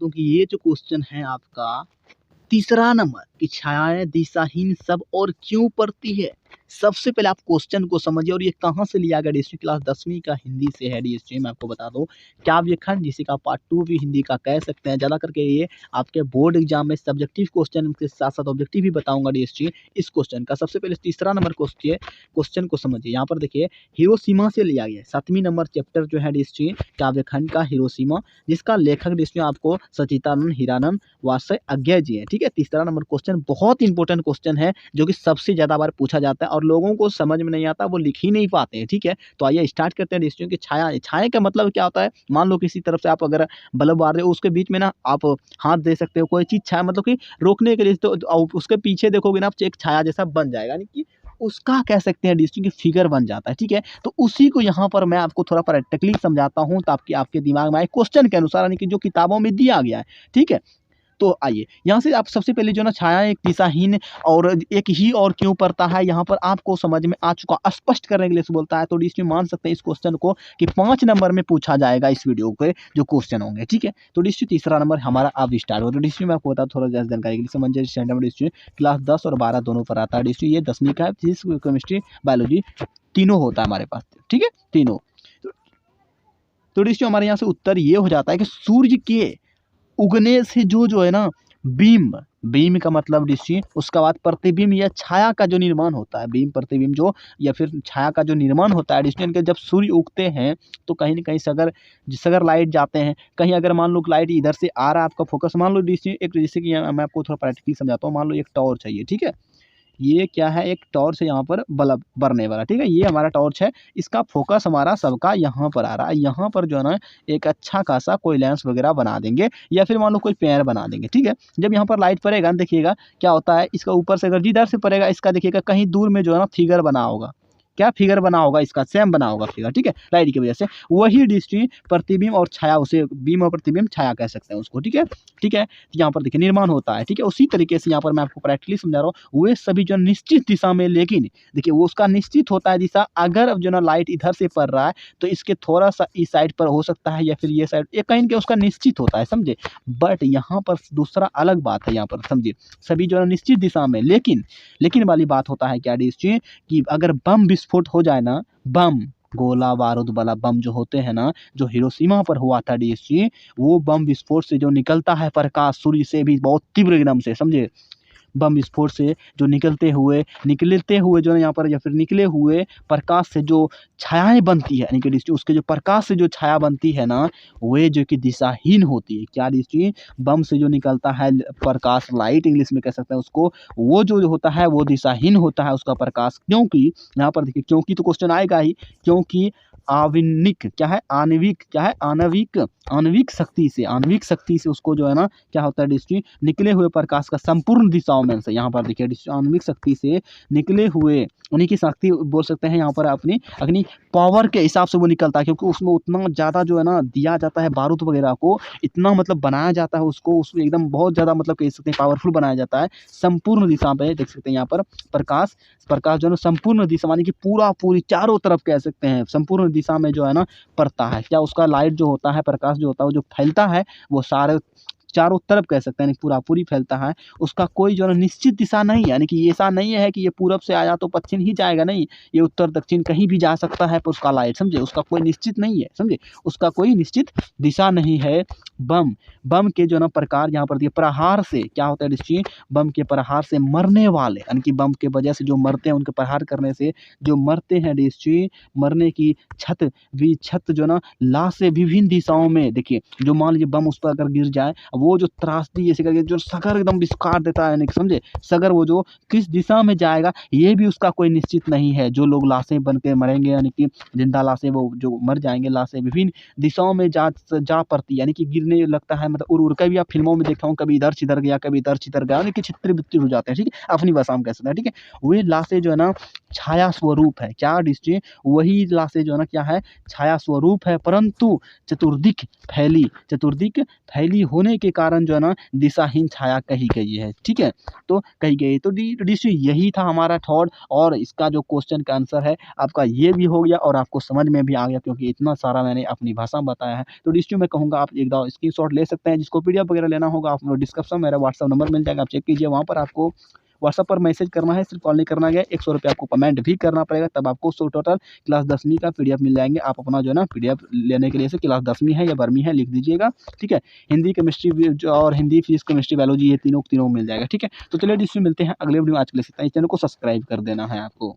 दूं कि ये जो क्वेश्चन है आपका तीसरा नंबर कि छायाएं दिशाहीन सब और क्यों पड़ती है। सबसे पहले आप क्वेश्चन को समझिए और ये कहाँ से लिया गया। डीएसपी क्लास 10वीं का हिंदी से है। डीएसपी मैं आपको बता दूं काव्य खंड जिसे का पार्ट 2 भी हिंदी का कह सकते हैं। ज़्यादा करके ये आपके बोर्ड एग्जाम में सब्जेक्टिव क्वेश्चन के साथ साथ ऑब्जेक्टिव भी बताऊंगा। डीएसपी इस क्वेश्चन का सबसे पहले तीसरा नंबर क्वेश्चन को समझिए। यहाँ पर देखिए हिरोशिमा से लिया गया 7वीं नंबर चैप्टर जो है डीएसपी काव्य खंड का हिरोशिमा, जिसका लेखक डीएसपी आपको सचिदानंद हीरानंद वात्स्य अज्ञे जी है। ठीक है, तीसरा नंबर क्वेश्चन बहुत इंपॉर्टेंट क्वेश्चन है जो कि सबसे ज्यादा बार पूछा जाता है और लोगों को समझ में नहीं आता, वो लिख ही नहीं पाते हैं। ठीक है, तो आइए स्टार्ट करते हैं। डिस्ट्रिक्ट की छाया का मतलब क्या होता है। मान लो किसी तरफ से आप अगर बल्ब मार रहे हो, उसके बीच में ना आप हाथ दे सकते हो, कोई चीज छाया मतलब कि रोकने के लिए, तो उसके पीछे देखोगे ना आप, एक छाया जैसा बन जाएगा, यानी कि उसका कह सकते हैं डिस्ट्रिक्ट की फिगर बन जाता है। ठीक है, तो उसी को यहाँ पर मैं आपको थोड़ा प्रैक्टिकली समझाता हूँ ताकि आपके दिमाग में आए क्वेश्चन के अनुसार, यानी कि जो किताबों में दिया गया है। ठीक है, तो आइए यहाँ से आप सबसे पहले जो ना छाया एक दिशाहीन और एक ही और क्यों पड़ता है, यहाँ पर आपको समझ में आ चुका। स्पष्ट करने के लिए से बोलता है, तो इसमें मान सकते हैं इस क्वेश्चन को कि 5 नंबर में पूछा जाएगा इस वीडियो के जो क्वेश्चन होंगे। ठीक है, तो डिस्ट्रिक्ट तीसरा नंबर हमारा अब स्टार्ट हो। तो डिस्ट्रिक्ट में आपको बता थोड़ा ज्यादा जानकारी के लिए समझिए। स्टैंडर्ड डिस्ट्रिक्ट क्लास 10 और 12 दोनों पर आता है। डिस्ट्रिक्ट ये 10वीं का है, फिजिक्स केमिस्ट्री बायोलॉजी तीनों होता है हमारे पास। ठीक है, तीनों। तो डिस्ट्रिक्ट हमारे यहाँ से उत्तर ये हो जाता है कि सूर्य के उगने से जो है ना बीम का मतलब डिस्ट्री, उसका बाद प्रतिबिंब या छाया का जो निर्माण होता है, बीम प्रतिबिंब जो या फिर छाया का जो निर्माण होता है डिस्टेंस के, जब सूर्य उगते हैं तो कहीं ना कहीं सगर लाइट जाते हैं कहीं। अगर मान लो लाइट इधर से आ रहा है, आपका फोकस मान लो डिस्ट्री एक, जैसे कि मैं आपको थोड़ा प्रैक्टिकली समझाता हूँ। मान लो एक टॉर्च है ये। ठीक है, ये क्या है, एक टॉर्च है यहाँ पर बल्ब बरने वाला। ठीक है, ये हमारा टॉर्च है, इसका फोकस हमारा सबका यहाँ पर आ रहा है। यहाँ पर जो है ना एक अच्छा खासा कोई लेंस वगैरह बना देंगे या फिर मान लो कोई पेड़ बना देंगे। ठीक है, जब यहाँ पर लाइट पड़ेगा देखिएगा क्या होता है, इसका ऊपर से अगर जिधर से पड़ेगा इसका देखिएगा कहीं दूर में जो है ना फिगर बना होगा। क्या फिगर बना होगा, इसका सेम बना होगा फिगर। ठीक है, लाइट की वजह से वही दृष्टि प्रतिबिंब और छाया, उसे बीम और प्रतिबिंब छाया कह सकते हैं उसको। ठीक है, ठीक है, यहाँ पर देखिए निर्माण होता है। ठीक है, उसी तरीके से यहाँ पर मैं आपको प्रैक्टिकली समझा रहा हूँ। वे सभी जो निश्चित दिशा में, लेकिन देखिए वो उसका निश्चित होता है दिशा। अगर अब जो ना लाइट इधर से पड़ रहा है तो इसके थोड़ा सा इस साइड पर हो सकता है या फिर ये साइड, ये कहीं के उसका निश्चित होता है, समझे। बट यहाँ पर दूसरा अलग बात है, यहाँ पर समझिए सभी जो है निश्चित दिशा में, लेकिन वाली बात होता है क्या डिस्ट्री कि अगर बम विस्फोट हो जाए ना, बम गोला बारूद वाला बम जो होते हैं ना, जो हिरोशिमा पर हुआ था डीएसजी, वो बम विस्फोट से जो निकलता है प्रकाश सूर्य से भी बहुत तीव्र एकदम से, समझे। बम विस्फोट से जो निकलते हुए जो है यहाँ पर या फिर निकले हुए प्रकाश से जो छायाएं बनती है, यानी कि उसके जो प्रकाश से जो छाया बनती है ना, वे जो कि दिशाहीन होती है। क्या दृष्टि, बम से जो निकलता है प्रकाश, लाइट इंग्लिश में कह सकते हैं उसको, वो जो होता है वो दिशाहीन होता है उसका प्रकाश। क्योंकि यहाँ पर देखिए, क्योंकि तो क्वेश्चन आएगा ही, क्योंकि आणविक क्या है, आणविक शक्ति से उसको जो है ना क्या होता है डिस्ट्री, निकले हुए प्रकाश का संपूर्ण दिशाओं में से, यहाँ पर देखिए आणविक शक्ति से निकले हुए, उन्हीं की शक्ति बोल सकते हैं यहाँ पर, अपनी पावर के हिसाब से वो निकलता है। क्योंकि उसमें उतना ज़्यादा जो है ना दिया जाता है बारूद वगैरह को, इतना मतलब बनाया जाता है उसको, उसमें एकदम बहुत ज़्यादा मतलब कह सकते हैं पावरफुल बनाया जाता है। संपूर्ण दिशा पे देख सकते हैं यहाँ पर प्रकाश जो है ना संपूर्ण दिशा, मानी कि पूरी चारों तरफ कह सकते हैं संपूर्ण दिशा में जो है ना पड़ता है। क्या उसका लाइट जो होता है, प्रकाश जो होता है, वो जो फैलता है वो सारे चारों तरफ कह सकते हैं, पूरी फैलता है। उसका कोई जो है निश्चित दिशा नहीं है, यानी कि ऐसा नहीं है कि ये पूरब से आया तो पश्चिम ही जाएगा, नहीं, ये उत्तर दक्षिण कहीं भी जा सकता है पर उसका लाइट, समझे, उसका कोई निश्चित नहीं है, समझे, उसका कोई निश्चित दिशा नहीं है। बम के जो ना प्रकार यहाँ पर दिए, प्रहार से क्या होता है दृष्टि, बम के प्रहार से मरने वाले, यानी कि बम के वजह से जो मरते हैं, उनके प्रहार करने से जो मरते हैं दृष्टि, मरने की छत जो ना लाशें विभिन्न दिशाओं में, देखिए जो मान लीजिए बम उस पर अगर गिर जाए, वो जो त्रासदी ऐसे करके जो सगर एकदम विस्कार देता है, समझे, सगर वो जो किस दिशा में जाएगा ये भी उसका कोई निश्चित नहीं है। जो लोग लाशें बन के मरेंगे, यानी कि जिंदा लाशें, वो जो मर जाएंगे लाशें विभिन्न दिशाओं में जा पड़ती, यानी कि गिरने लगता है, मतलब उड़ के भी आप फिल्मों में देखा हूँ, कभी इधर छितर गया, कभी इधर छितर गया, यानी कि छितर बितर हो जाते हैं। ठीक है, अपनी भाषा में कह सकते हैं। ठीक है, वे लाशें जो है ना छाया स्वरूप है, क्या दृष्टि, वही लाशें जो है ना क्या है, छाया स्वरूप है, परंतु चतुर्दिक फैली होने के के कारण जो है ना दिशाहीन छाया कही गई है। ठीक है, तो कही गई तो डिस्ट्री यही था हमारा थॉट, और इसका जो क्वेश्चन का आंसर है आपका ये भी हो गया और आपको समझ में भी आ गया, क्योंकि इतना सारा मैंने अपनी भाषा में बताया है। तो डिस्ट्री मैं कहूँगा आप एक दो स्क्रीनशॉट ले सकते हैं, जिसको पीडीएफ वगैरह लेना होगा आप डिस्क्रिप्शन में मेरा व्हाट्सएप नंबर मिल जाएगा, आप चेक कीजिए। वहाँ पर आपको व्हाट्सएप पर मैसेज करना है, सिर्फ कॉल नहीं करना है। 100 रुपये आपको पेमेंट भी करना पड़ेगा, तब आपको टोटल क्लास 10वीं का पीडीएफ मिल जाएंगे। आप अपना जो है ना पीडीएफ लेने के लिए से क्लास 10वीं है या 12वीं है लिख दीजिएगा। ठीक है, हिंदी केमिस्ट्री और हिंदी फिजिक्स केमिस्ट्री बायोलॉजी ये तीनों मिल जाएगा। ठीक है, तो चलिए डिस्ट्री मिलते हैं अगले वीडियो में। आज के लिए इतना ही, चैनल को सब्सक्राइब कर देना है आपको।